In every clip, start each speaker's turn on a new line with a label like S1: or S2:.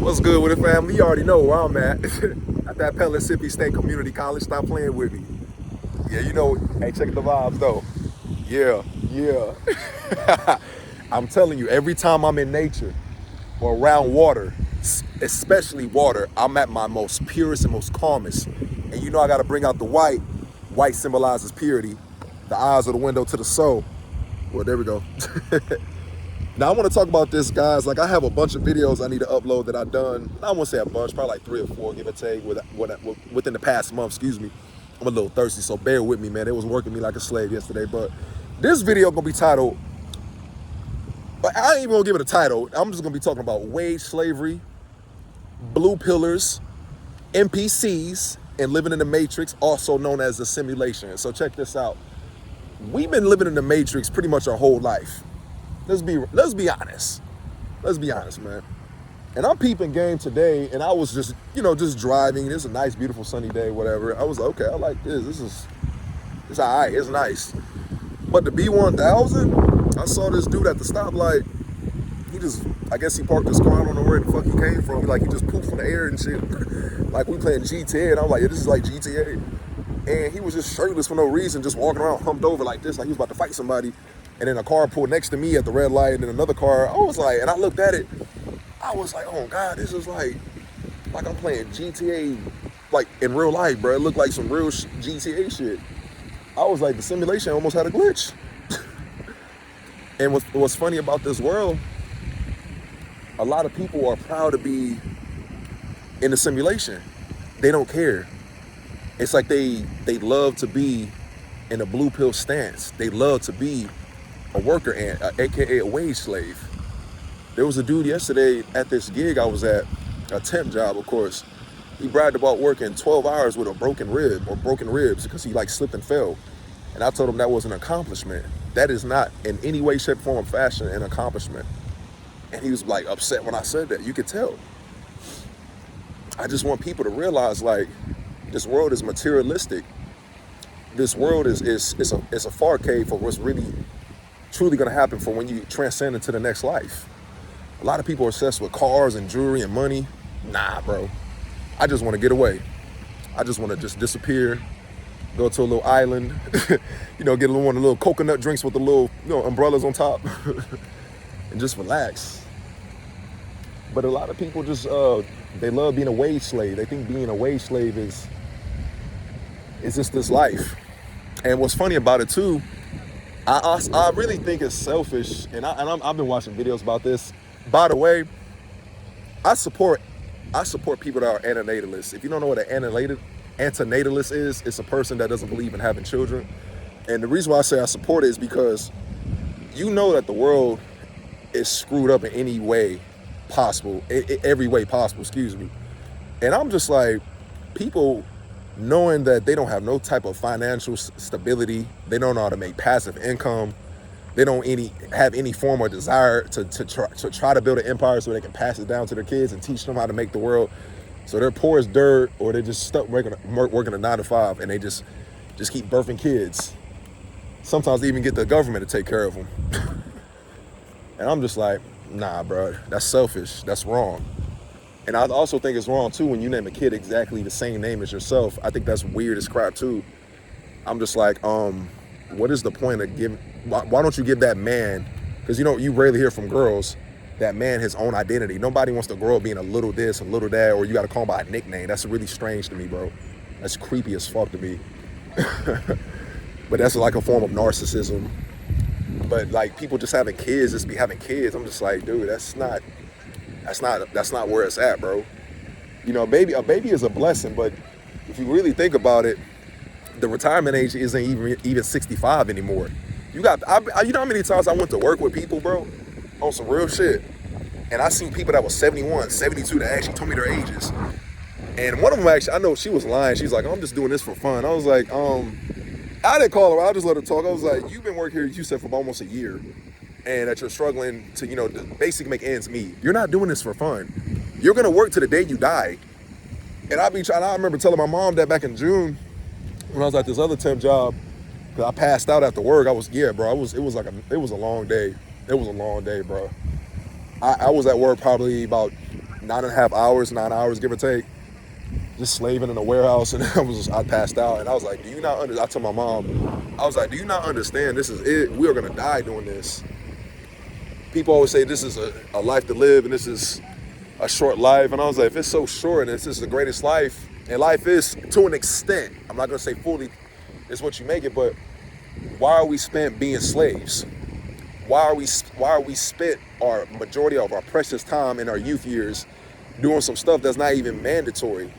S1: What's good with it, family? You already know where I'm at. At that Mississippi State Community College. Stop playing with me. Yeah, you know. Hey, check the vibes though. Yeah, yeah. I'm telling you, every time I'm in nature or around water, especially water, I'm at my most purest and most calmest. And you know I gotta bring out the white. White symbolizes purity. The eyes are the window to the soul. Well, there we go. Now I want to talk about this, guys. Like, I have a bunch of videos I need to upload that I've done. I won't say a bunch, probably like 3 or 4, give or take, within the past month. Excuse me. I'm a little thirsty, so bear with me, man. It was working me like a slave yesterday. But this video gonna be titled, but I ain't even gonna give it a title. I'm just gonna be talking about wage slavery, blue pillars, NPCs, and living in the matrix, also known as the simulation. So check this out. We've been living in the matrix pretty much our whole life. Let's be honest. Let's be honest, man. And I'm peeping game today, and I was just, just driving. It's a nice, beautiful, sunny day, whatever. I was like, okay, I like this. It's all right. It's nice. But the B1000, I saw this dude at the stoplight. I guess he parked his car. I don't know where the fuck he came from. Like, he just pooped from the air and shit. Like, we playing GTA, and I'm like, yeah, this is like GTA. And he was just shirtless for no reason, just walking around humped over like this, like he was about to fight somebody. And then a car pulled next to me at the red light, and then another car. I was like, and I looked at it, I was like, oh God, this is like I'm playing GTA, like in real life, bro. It looked like some real GTA shit. I was like, the simulation almost had a glitch. And what's funny about this world, a lot of people are proud to be in the simulation. They don't care. It's like they love to be in a blue pill stance. They love to be a worker ant, aka a wage slave. There was a dude yesterday at this gig I was at, a temp job, of course. He bragged about working 12 hours with a broken rib or broken ribs because he like slipped and fell. And I told him that was an accomplishment. That is not in any way, shape, form, or fashion an accomplishment. And he was like upset when I said that. You could tell. I just want people to realize, like, this world is materialistic. This world is a far cave for what's really truly gonna happen for when you transcend into the next life. A lot of people are obsessed with cars and jewelry and money. Nah, bro. I just want to get away. I just want to just disappear, go to a little island, get one of the little coconut drinks with the little umbrellas on top, and just relax. But a lot of people just they love being a wage slave. They think being a wage slave is just this life. And what's funny about it too, I really think it's selfish, and I've been watching videos about this. By the way, I support people that are antinatalists. If you don't know what an antinatalist is, it's a person that doesn't believe in having children. And the reason why I say I support it is because you know that the world is screwed up in any way possible, every way possible, excuse me. And I'm just like, people knowing that they don't have no type of financial stability, they don't know how to make passive income, they don't have any form of desire to try to build an empire so they can pass it down to their kids and teach them how to make the world. So they're poor as dirt, or they're just stuck working a 9-to-5, and they just keep birthing kids. Sometimes they even get the government to take care of them. And I'm just like, nah, bro, that's selfish. That's wrong. And I also think it's wrong too when you name a kid exactly the same name as yourself. I think that's weird as crap too. I'm just like, what is the point of giving? Why don't you give that man? Because you rarely hear from girls, that man his own identity. Nobody wants to grow up being a little this, a little that, or you got to call him by a nickname. That's really strange to me, bro. That's creepy as fuck to me. But that's like a form of narcissism. But like people just having kids, just be having kids. I'm just like, dude, that's not where it's at, bro. A baby is a blessing, but if you really think about it, the retirement age isn't even 65 anymore. You know how many times I went to work with people, bro, on some real shit, and I seen people that was 71, 72 that actually told me their ages. And one of them actually, I know she was lying. She's like, I'm just doing this for fun. I was like, I didn't call her. I just let her talk. I was like, you've been working here, you said, for almost a year, and that you're struggling to, to basically make ends meet. You're not doing this for fun. You're gonna work to the day you die. And I remember telling my mom that back in June when I was at this other temp job, because I passed out after work. It was a long day. It was a long day, bro. I was at work probably about 9.5 hours, 9 hours, give or take, just slaving in a warehouse. And I passed out, and I was like, do you not I told my mom, I was like, do you not understand, this is it, we are gonna die doing this. People always say this is a life to live, and this is a short life. And I was like, if it's so short, and this is the greatest life, and life is to an extent, I'm not gonna say fully, it's what you make it, but why are we spent being slaves? Why are we spent our majority of our precious time in our youth years doing some stuff that's not even mandatory?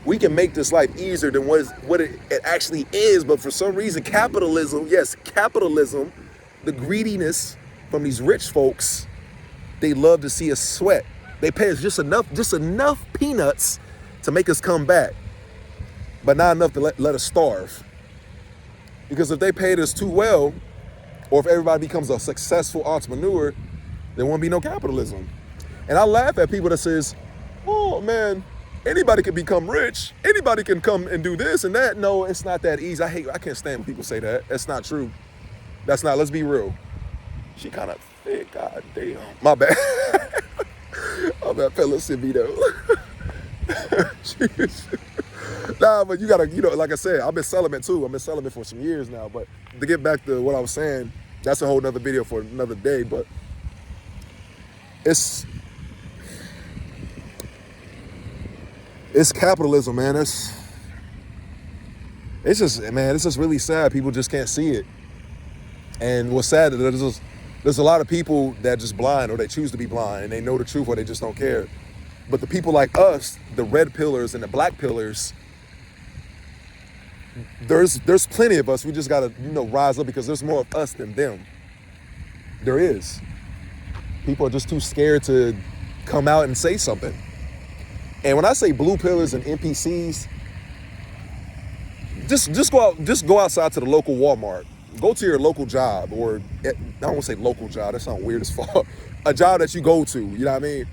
S1: We can make this life easier than what it actually is, but for some reason, capitalism, the greediness from these rich folks, they love to see us sweat. They pay us just enough peanuts to make us come back, but not enough to let us starve. Because if they paid us too well, or if everybody becomes a successful entrepreneur, there won't be no capitalism. And I laugh at people that says, oh man, anybody can become rich. Anybody can come and do this and that. No, it's not that easy. I can't stand when people say that. That's not true. Let's be real. She kind of thick, god damn. My bad. My bad, fella, sent me though. Nah, but you gotta, like I said, I've been celibate too. I've been celibate for some years now. But to get back to what I was saying, that's a whole nother video for another day. But it's capitalism, man. It's just really sad. People just can't see it. And what's sad is there's a lot of people that just blind, or they choose to be blind, and they know the truth, or they just don't care. But the people like us, the red pillars and the black pillars, there's plenty of us. We just gotta, rise up, because there's more of us than them. There is. People are just too scared to come out and say something. And when I say blue pillars and NPCs, just go outside to the local Walmart. Go to your local job, or I don't want to say local job. That sounds weird as fuck. A job that you go to, you know what I mean?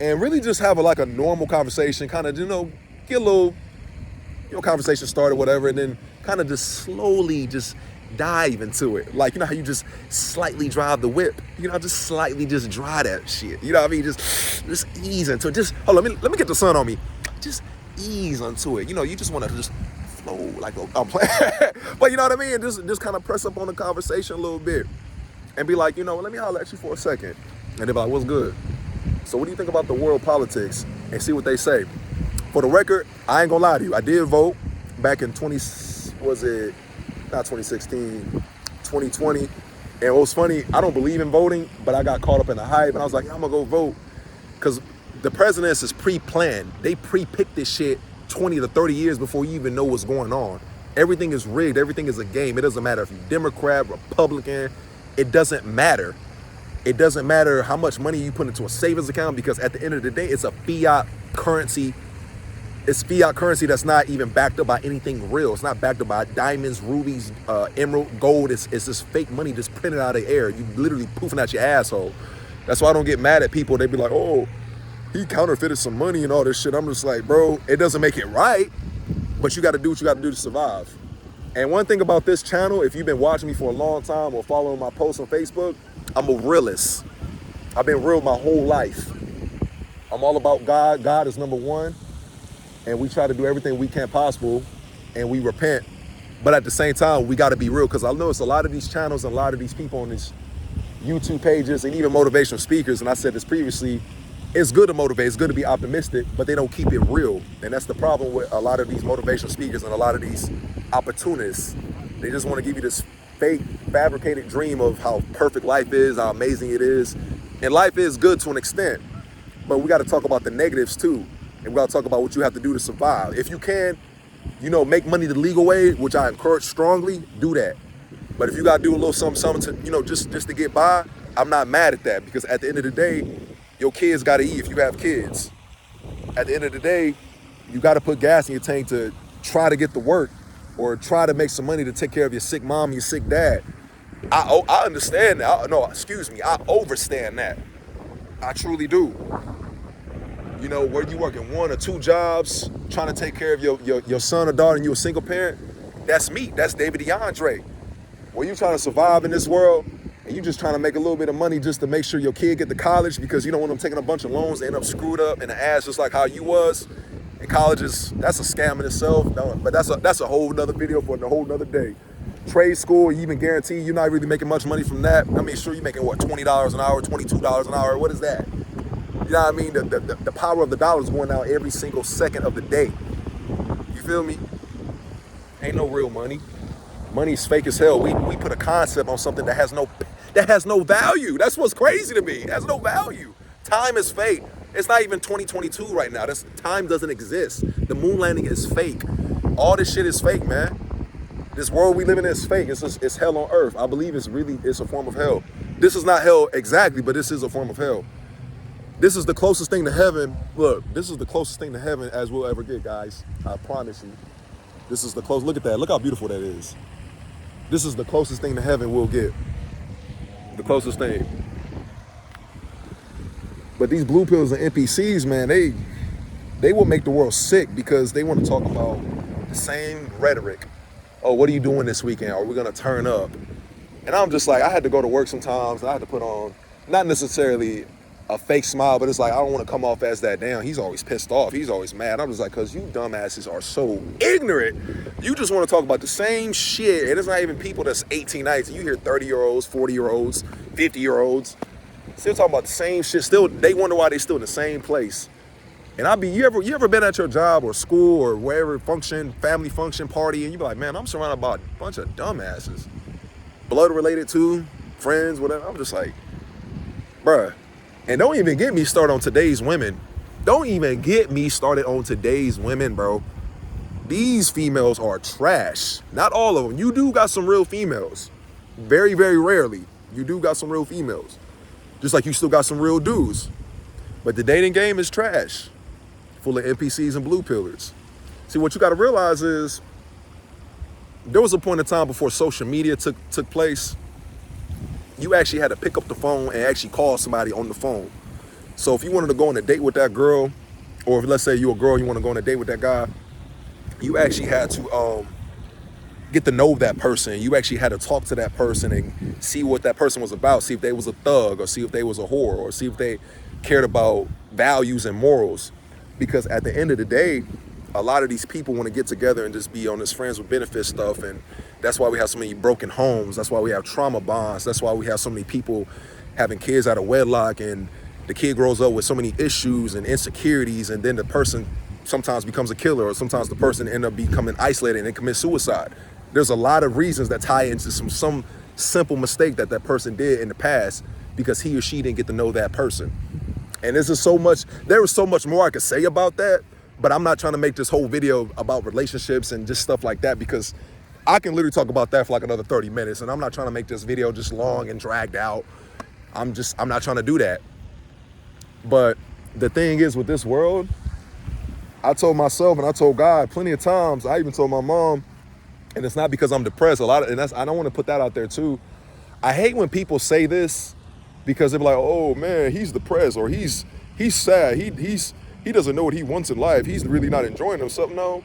S1: And really just have a normal conversation, kind of, get a little, conversation started, whatever, and then kind of just slowly just dive into it. Like, how you just slightly drive the whip, just slightly just drive that shit. You know what I mean? Just ease into it. Just, hold on, let me get the sun on me. Just ease into it. You just want to just flow like I'm playing. But you know what I mean? Just kind of press up on the conversation a little bit and be like, let me holler at you for a second. And they'll be like, what's good? So what do you think about the world politics? And see what they say. For the record, I ain't gonna lie to you. I did vote back in 2020. And what's funny, I don't believe in voting, but I got caught up in the hype, and I was like, I'm gonna go vote. Because the presidents is pre-planned. They pre-picked this shit 20 to 30 years before you even know what's going on. Everything is rigged. Everything is a game. It doesn't matter if you're Democrat, Republican. It doesn't matter. It doesn't matter how much money you put into a savings account, because at the end of the day, it's a fiat currency. It's fiat currency that's not even backed up by anything real. It's not backed up by diamonds, rubies, emerald, gold. It's just fake money just printed out of the air. You literally poofing out your asshole. That's why I don't get mad at people. They be like, oh, he counterfeited some money and all this shit. I'm just like, bro, it doesn't make it right, but you got to do what you got to do to survive. And one thing about this channel, if you've been watching me for a long time or following my posts on Facebook, I'm a realist. I've been real my whole life. I'm all about God. God is number one. And we try to do everything we can possible, and we repent. But at the same time, we got to be real, because I notice a lot of these channels and a lot of these people on these YouTube pages and even motivational speakers, and I said this previously, it's good to motivate, it's good to be optimistic, but they don't keep it real. And that's the problem with a lot of these motivational speakers and a lot of these opportunists. They just want to give you this fake, fabricated dream of how perfect life is, how amazing it is. And life is good to an extent, but we got to talk about the negatives too. And we got to talk about what you have to do to survive. If you can, make money the legal way, which I encourage strongly, do that. But if you got to do a little something to, just to get by, I'm not mad at that, because at the end of the day, your kids got to eat if you have kids. At the end of the day, you got to put gas in your tank to try to get to work, or try to make some money to take care of your sick mom, your sick dad. I understand that. I overstand that. I truly do. Where you working 1 or 2 jobs, trying to take care of your son or daughter, and you a single parent, that's me. That's David DeAndre. Where you trying to survive in this world, and you just trying to make a little bit of money just to make sure your kid get to college because you don't want them taking a bunch of loans, they end up screwed up in the ass just like how you was. And college that's a scam in itself. But that's a whole nother video for a whole nother day. Trade school, you even guarantee you're not really making much money from that. I mean, sure, you're making what, $20 an hour, $22 an hour. What is that? You know what I mean? The power of the dollar is going out every single second of the day. You feel me? Ain't no real money. Money's fake as hell. We put a concept on something that has no value. That's what's crazy to me. It has no value. Time is fake. It's not even 2022 right now. Time doesn't exist. The moon landing is fake. All this shit is fake, man. This world we live in is fake. It's hell on earth. I believe it's a form of hell. This is not hell exactly, but this is a form of hell. This is the closest thing to heaven. Look, this is the closest thing to heaven as we'll ever get, guys. I promise you. This is the close. Look at that. Look how beautiful that is. This is the closest thing to heaven we'll get. The closest thing. But these blue pills and NPCs, man, they will make the world sick because they want to talk about the same rhetoric. Oh, what are you doing this weekend? Are we going to turn up? And I'm just like, I had to go to work sometimes. I had to put on, not necessarily a fake smile, but it's like, I don't want to come off as that. Damn, he's always pissed off. He's always mad. I'm just like, because you dumbasses are so ignorant. You just want to talk about the same shit. And it's not even people that's 18, 19. You hear 30-year-olds, 40-year-olds, 50-year-olds. Still talking about the same shit. Still, they wonder why they still in the same place. And you ever been at your job or school or wherever function, family function, party, and you be like, man, I'm surrounded by a bunch of dumbasses. Blood related to, friends, whatever. I'm just like, bruh. And don't even get me started on today's women. Don't even get me started on today's women, bro. These females are trash. Not all of them. You do got some real females. Very, very rarely. You do got some real females. Just like you still got some real dudes. But the dating game is trash. Full of NPCs and blue pillars. See, what you got to realize is there was a point in time before social media took place. You actually had to pick up the phone and actually call somebody on the phone. So if you wanted to go on a date with that girl, or if let's say you're a girl, you want to go on a date with that guy, you actually had to get to know that person. You actually had to talk to that person and see what that person was about. See if they was a thug, or see if they was a whore, or see if they cared about values and morals. Because at the end of the day, a lot of these people want to get together and just be on this friends with benefits stuff. And that's why we have so many broken homes. That's why we have trauma bonds. That's why we have so many people having kids out of wedlock, and the kid grows up with so many issues and insecurities, and then the person sometimes becomes a killer, or sometimes the person end up becoming isolated and commit suicide. There's a lot of reasons that tie into some simple mistake that person did in the past because he or she didn't get to know that person. And there was so much more I could say about that, but I'm not trying to make this whole video about relationships and just stuff like that, because I can literally talk about that for like another 30 minutes, and I'm not trying to make this video just long and dragged out. I'm not trying to do that. But the thing is with this world, I told myself and I told God plenty of times, I even told my mom, and it's not because I'm depressed, I don't want to put that out there too. I hate when people say this because they're like, oh man, he's depressed, or he's sad, he doesn't know what he wants in life, he's really not enjoying himself. No,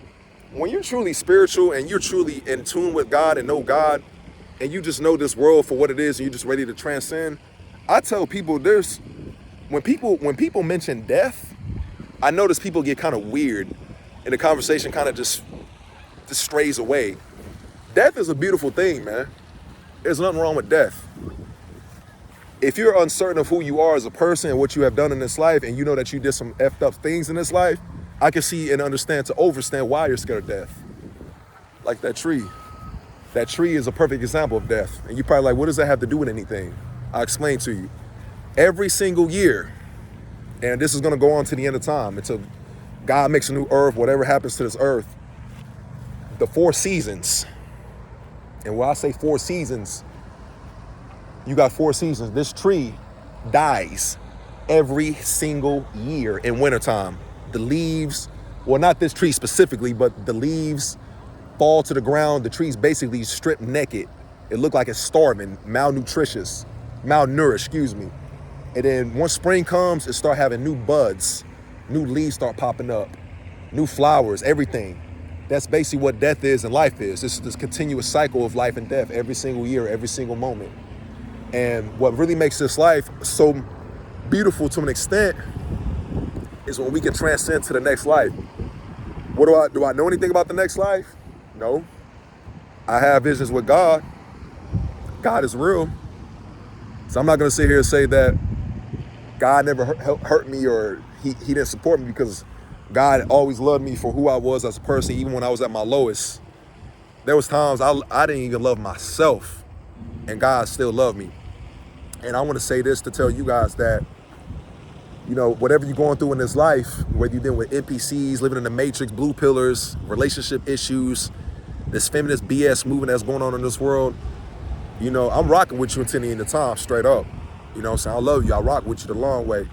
S1: when you're truly spiritual and you're truly in tune with God and know God, and you just know this world for what it is, and you're just ready to transcend, I tell people when people mention death, I notice people get kind of weird and the conversation kind of just strays away. Death is a beautiful thing, man. There's nothing wrong with death. If you're uncertain of who you are as a person and what you have done in this life, and you know that you did some effed up things in this life, I can see and understand why you're scared of death. Like that tree. That tree is a perfect example of death. And you're probably like, what does that have to do with anything? I'll explain to you. Every single year, and this is going to go on to the end of time, until God makes a new earth, whatever happens to this earth, the 4 seasons. And when I say 4 seasons, you got 4 seasons. This tree dies every single year in wintertime. The leaves, well, not this tree specifically, but the leaves fall to the ground. The tree's basically stripped naked. It looked like it's starving, malnourished, And then once spring comes, it start having new buds, new leaves start popping up, new flowers, everything. That's basically what death is and life is. This is this continuous cycle of life and death every single year, every single moment. And what really makes this life so beautiful to an extent is when we can transcend to the next life. What do I know anything about the next life? No. I have visions with God. God is real. So I'm not going to sit here and say that God never hurt me or he didn't support me, because God always loved me for who I was as a person, even when I was at my lowest. There was times I didn't even love myself, and God still loved me. And I want to say this to tell you guys that, you know, whatever you're going through in this life, whether you're dealing with NPCs, living in the matrix, blue pillars, relationship issues, this feminist BS movement that's going on in this world, you know, I'm rocking with you until the end of time, straight up. You know what I'm saying? I love you. I rock with you the long way.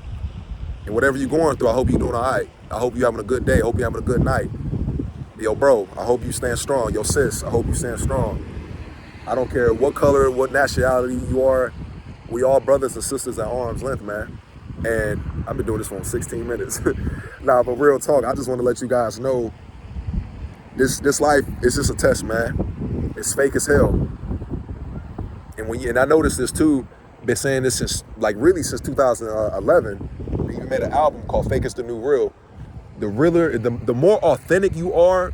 S1: And whatever you're going through, I hope you're doing all right. I hope you're having a good day. I hope you're having a good night. Yo, bro, I hope you stand strong. Yo, sis, I hope you stand strong. I don't care what color, what nationality you are. We all brothers and sisters at arm's length, man. And I've been doing this for 16 minutes. Nah, but real talk, I just want to let you guys know this life is just a test, man. It's fake as hell. And I noticed this too, been saying this since 2011. We even made an album called Fake Is the New Real. The more authentic you are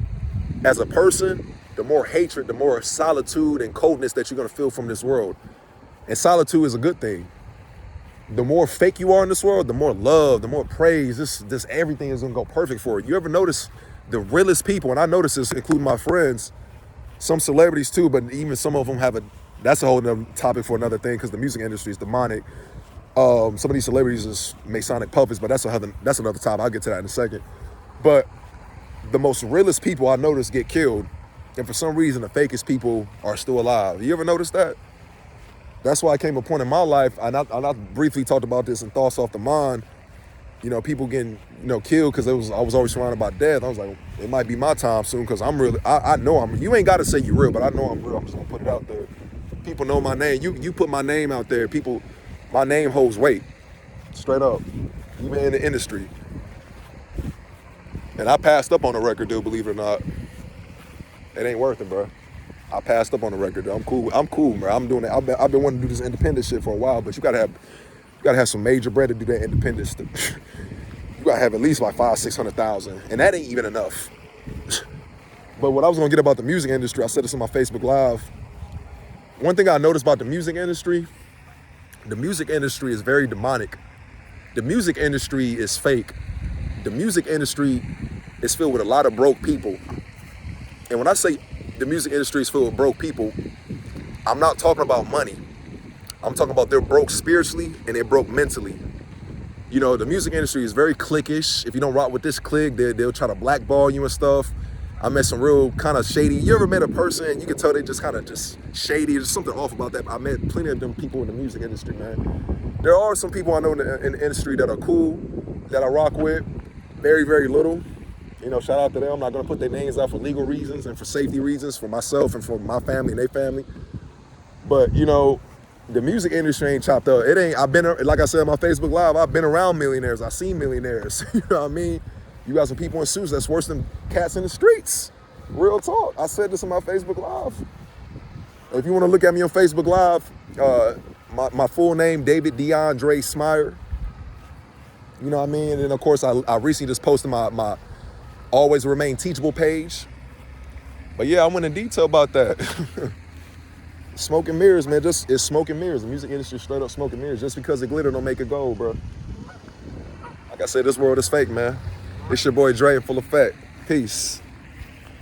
S1: as a person, the more hatred, the more solitude and coldness that you're gonna feel from this world. And solitude is a good thing. The more fake you are in this world, the more love, the more praise, this everything is gonna go perfect for you. You ever notice the realest people, and I notice this including my friends, some celebrities too, but even some of them that's a whole other topic for another thing, because the music industry is demonic. Some of these celebrities is Masonic puppets, but that's another topic. I'll get to that in a second. But the most realest people I notice get killed, and for some reason the fakest people are still alive. You ever notice that? That's why I came to a point in my life, and I briefly talked about this in Thoughts Off the Mind. You know, people getting, killed because I was always surrounded by death. I was like, it might be my time soon, because I'm really, I know you ain't got to say you're real, but I know I'm real. I'm just gonna put it out there. People know my name. You put my name out there, people, my name holds weight, straight up, even in the industry. And I passed up on the record deal, believe it or not. It ain't worth it, bro. I passed up on the record deal. I'm cool, bro. I'm doing it. I've been wanting to do this independent shit for a while, but you gotta have some major bread to do that independent stuff. You gotta have at least like 500,000-600,000, and that ain't even enough. But what I was gonna get about the music industry, I said this on my Facebook Live. One thing I noticed about the music industry is very demonic. The music industry is fake. The music industry is filled with a lot of broke people. And when I say the music industry is filled with broke people, I'm not talking about money. I'm talking about they're broke spiritually and they're broke mentally. You know, the music industry is very cliquish. If you don't rock with this clique, they'll try to blackball you and stuff. I met some real kind of shady. You ever met a person and you can tell they just kind of just shady? There's something off about that. I met plenty of them people in the music industry, man. There are some people I know in the industry that are cool, that I rock with. Very, very little. You know, shout out to them. I'm not gonna put their names out for legal reasons and for safety reasons, for myself and for my family and their family. But the music industry ain't chopped up. I've been, like I said on my Facebook Live, I've been around millionaires. I've seen millionaires. You know what I mean? You got some people in suits that's worse than cats in the streets. Real talk. I said this on my Facebook Live. If you want to look at me on Facebook Live, my full name, David DeAndre Smyer. You know what I mean? And then of course, I recently just posted my Always Remain Teachable page. But yeah, I went in detail about that. Smoke and mirrors, man. It's smoke and mirrors. The music industry straight up smoke and mirrors. Just because it glitter don't make it gold, bro. Like I said, this world is fake, man. It's your boy Dre in full effect. Peace.